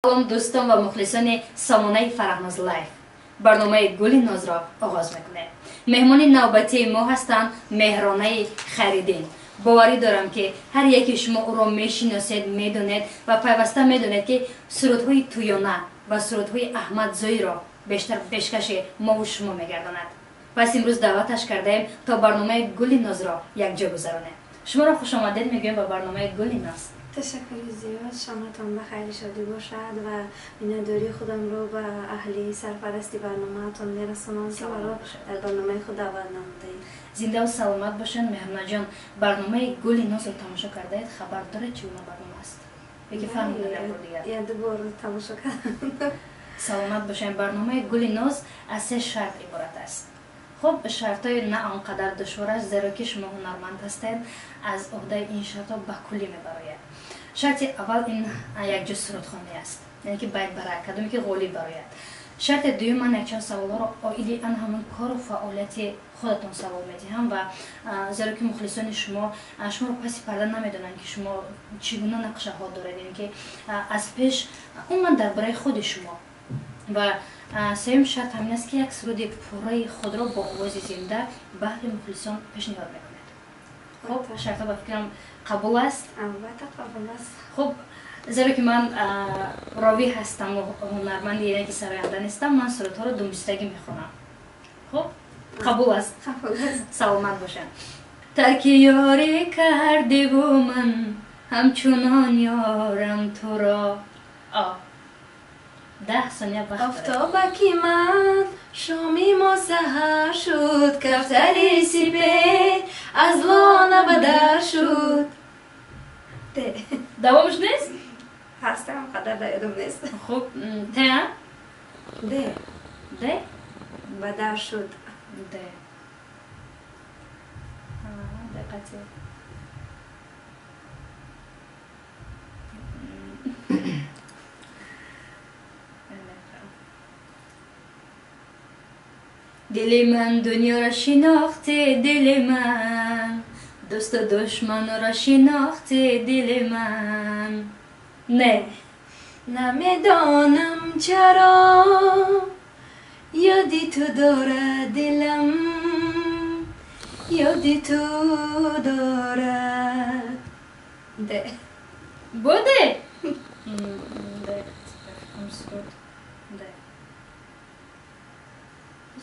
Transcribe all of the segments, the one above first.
سلام دوستان و مخلصان سامانه فرهناز لایف. برنامه گل ناز را آغاز میکنه. مهمان نوبتی ما هستند مهرانه خریدین. باوری دارم که هر یکی شما او را میشناسید، میدونید و پیوسته میدونید که سرودهای تویانه و سرودهای احمد زوی را بیشتر پیشکش ما و شما میگرداند. پس امروز دعوتش کردیم تا برنامه گل ناز را یک جا گذرانه. شما را خوش آمدید میگویم به برنامه گل ناز. تشکر زیاد، شامتان بخیر شادی باشد و مینداری خودم رو به اهلی سرپرستی برنامه تان میرسونم که مرا در برنامه خود دعوت نمودید. زنده و سلامت باشین. مهرنا جان، برنامه گل ناز رو تماشا کردید؟ خبر دارید چی اون برنامه است؟ بگی فهمیدید یا دوباره تماشا کردم. سلامت باشین. برنامه گل ناز از 3 شرط عبارت است. خب شرطای نه آنقدر دشوار است، زیرا که شما هنرمند هستید، از عهده این شرطا به کلی میبراید. شرط اول این یک جو سرودخوانی است، یعنی که بیت برای اکادمی که قولی براید. شرط دوم من یک چند سوال رو آیلی ان همون کار و فعالیت خودتون سوال میدهم و زیرا که مخلصان شما رو پسی پرده نمیدونن که شما چگونه نقشه ها دارید، یعنی که از پیش اون درباره خود شما. و سوم شرط همین است که یک سرود پوره خود را با آواز زنده بهر مخلصان پیشنهاد میکنید. خب شرط با فکرم قبول است؟ البته قبول است. خب زیرا که من راوی هستم و هنرمند، یعنی که سراینده نیستم، من سرودها رو دومبستگی میخونم. خب قبول است؟ قبول است. سلامت باشن. ترکی یاری کردی و من همچنان یارم تو را. 10 ثانیه وقت دارید. آفتابکی من شامی ما سحر شد، کفتری سپید از لانه بدر شد. دوامش نیست؟ هستم قدر یادم نیست. خب ته؟ ده ده؟ بدر شد. ده دقیقتی. دل من دنیا را شناخته، دل من دوست و دشمن را شناخته، دل من نه نمیدانم چرا یادی تو دارد دلم، یادی تو دارد. ده بوده؟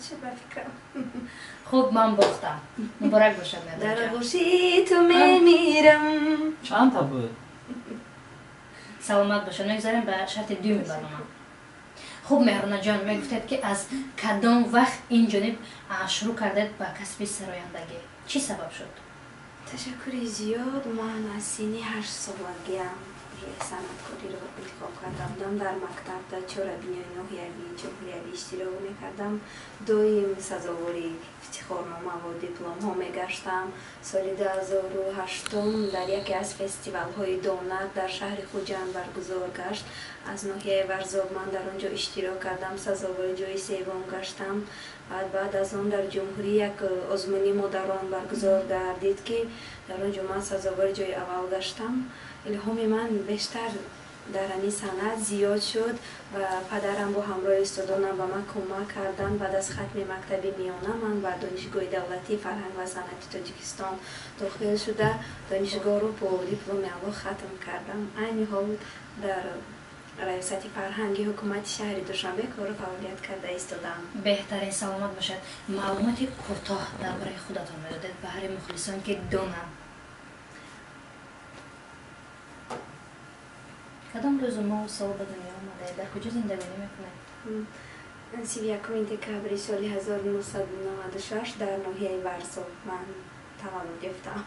چه بفکرم. خب من باختم. مبارک باشد. در گوشی تو میمیرم. چند تا بود؟ سلامت باشد. میگذاریم به شرط دوم برنامه. خب مهرنا جان، میگفتید که از کدام وقت این جانب شروع کردید به کسب سرایندگی؟ چی سبب شد؟ تشکر زیاد. من از سنی 8 سالگیم صنعتکاری رو انتخاب کردم. در مکتب در چهاربینی ناحیوی جمهوری اشتراک میکردم. دویم سزاواری افتخارنامه و دیپلم ها میگشتم. سال 2008 در یکی از فستیوال های دولت در شهر خوجند برگزار گشت. از ناحیه ورزاب من در آنجا اشتراک کردم، سزاوار جای سوم گشتم. بعد از آن در جمهوری یک آزمونی مدران برگزار گردید که در آنجا من سزاوار جای اول گشتم. الهام من بیشتر در این صنعت زیاد شد و پدرم با همراه استادانم به من کمک کردن. بعد از ختم مکتب میانه من به دانشگاه دولتی فرهنگ و صنعت تاجیکستان داخل شده دانشگاه رو با دیپلم اول ختم کردم. این حال در ریاست فرهنگی حکومت شهر دوشنبه کار فعالیت کرده ایستادم. بهترین سلامت باشد. معلومات کوتاه درباره خودتون میدادید به هر مخلصان که دونن. کدام روز ما سال به دنیا آمده؟ در کجا زندگی میکنید؟ 31 دکامبر سال 1996 در ناحیه ورزاب من تولد یافتم.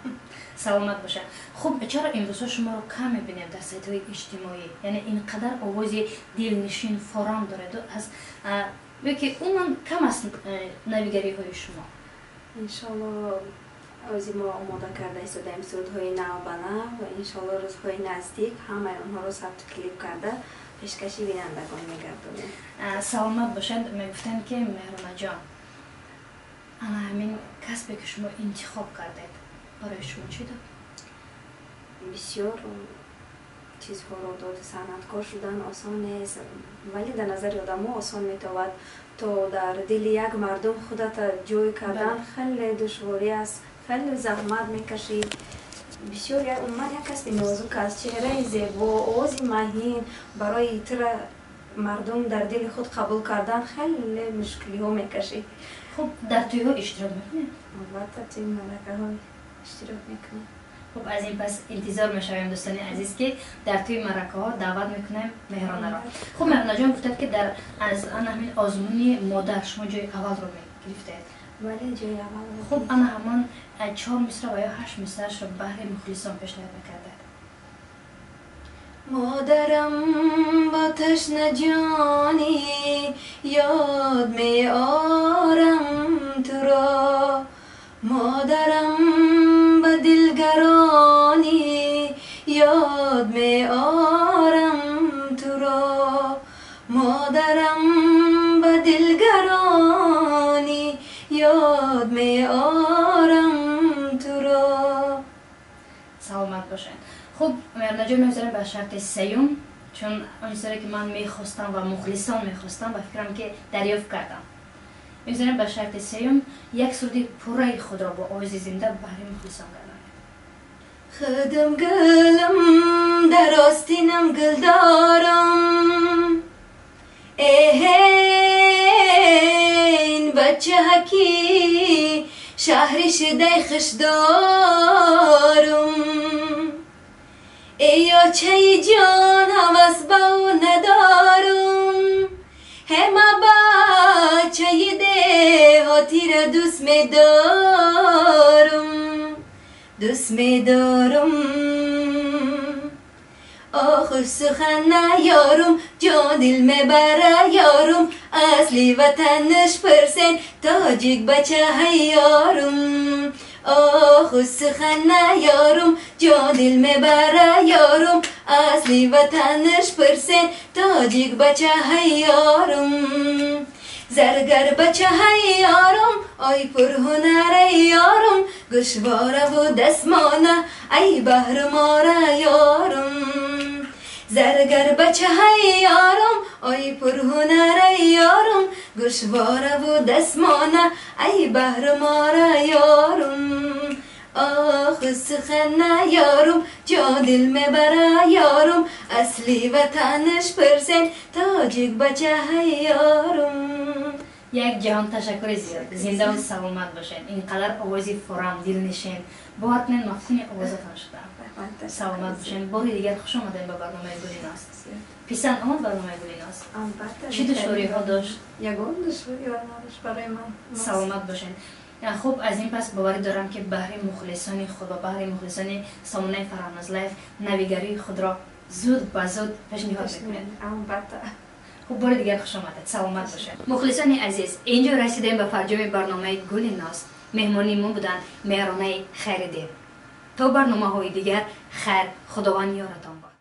سلامت باشه. خب چرا امروز شما رو کم میبینیم در سایت های اجتماعی؟ یعنی اینقدر آواز دلنشین فارم داره از که اون کم است نویگری های شما؟ انشالله از ما آماده کرده ایستادیم سرودهای نو به نو و انشالله روزهای نزدیک همه اونها رو ثبت کلیپ کرده پیشکشی بینندگان میگردونیم. سلامت باشند. میگفتن که مهرنا جان، همین کسبی که شما انتخاب کردید برای شما چی داد؟ بسیار چیزها رو داد. صنعتکار شدن آسان نیست، ولی در نظر آدم ها آسان میتواند. تو در دل یک مردم خودت جای کردن خیلی دشواری است، خیلی زحمت میکشی. بسیار من یک کسی نازک است، چهره زیبا، آواز مهین، برای ایتر مردم در دل خود قبول کردن خیلی مشکلی ها میکشی. خب در توی ها اشتراک میکنی؟ البته توی ملکه ها اشتراک میکنم. خب از این پس انتظار میشویم دوستان عزیز که در توی مرکه ها دعوت میکنیم مهرانه را. خب مهرانه جان گفتید که در از همین آزمونی مادر شما جای اول رو گرفتید. ولی جای اول. خب انا همان 4 مصرع و یا 8 مصرعش رو بهر مخلصان پیشنهاد میکردید. مادرم با تشنه جانی یاد می آرم تو را، مادرم با دلگرانی یاد می آرم تو را، مادرم با دلگرانی یاد می آرم تو را. سلامت باشین. خب مهرانه جان میگذاریم به شرط سیوم، چون اون چیزی که من میخواستم و مخلصان میخواستم و فکرم که دریافت کردم. میگذاریم به شرط سیوم یک سرودی پوره خود را با آواز زنده برای مخلصان کردم. خودم گلم در آستینم گل دارم، این بچه حکی شهرش دیخش دارم، ایا چه جان حوث باو ندارم، همه بچه دیهاتی را دوست می دارم، دوست می دارم. آخر سخن نیارم، جان دل میبره یارم، اصلی وطنش پرسین تاجیک بچه هیارم. آخر سخن نیارم، جان دل میبره یارم، اصلی وطنش پرسین تاجیک بچه هیارم. زرگر بچه هیارم، آی پر هنر یارم، گشواره و دستمانه ای بهر ماره یارم. زرگر بچه هیارم، آی پر هنر یارم، گشواره و دستمانه ای بهر ماره یارم. آخ سخن نیارم، جان دل میبره یارم، اصلی وطنش پرسین تاجیک بچه هیارم. یک جهان تشکر زیاد. زنده و سلامت باشین. اینقدر آوازی فرام دل نشین. باور کنین مفتون آوازتان شدم. سلامت باشین. باری دیگر خوش آمدین به برنامه گلیناز. پیسان آمد برنامه گلیناز. چی دشواری ها داشت؟ یگان دشواری ها نداشت برای من. سلامت باشین. خب از این پس باوری دارم که بهر مخلصان خود و بهر مخلصان سامانه فرامناز لایف نویگری خود را زود به زود پیشنهاد میکنید. خب بار دیگر خوش آمدید. سلامت باشید. مخلصان عزیز، اینجا رسیدیم به فرجام برنامه گلیناز. مهمانی ما بودند مهرانه خیردین. تا برنامه های دیگر خیر، خداوند یارتان باد.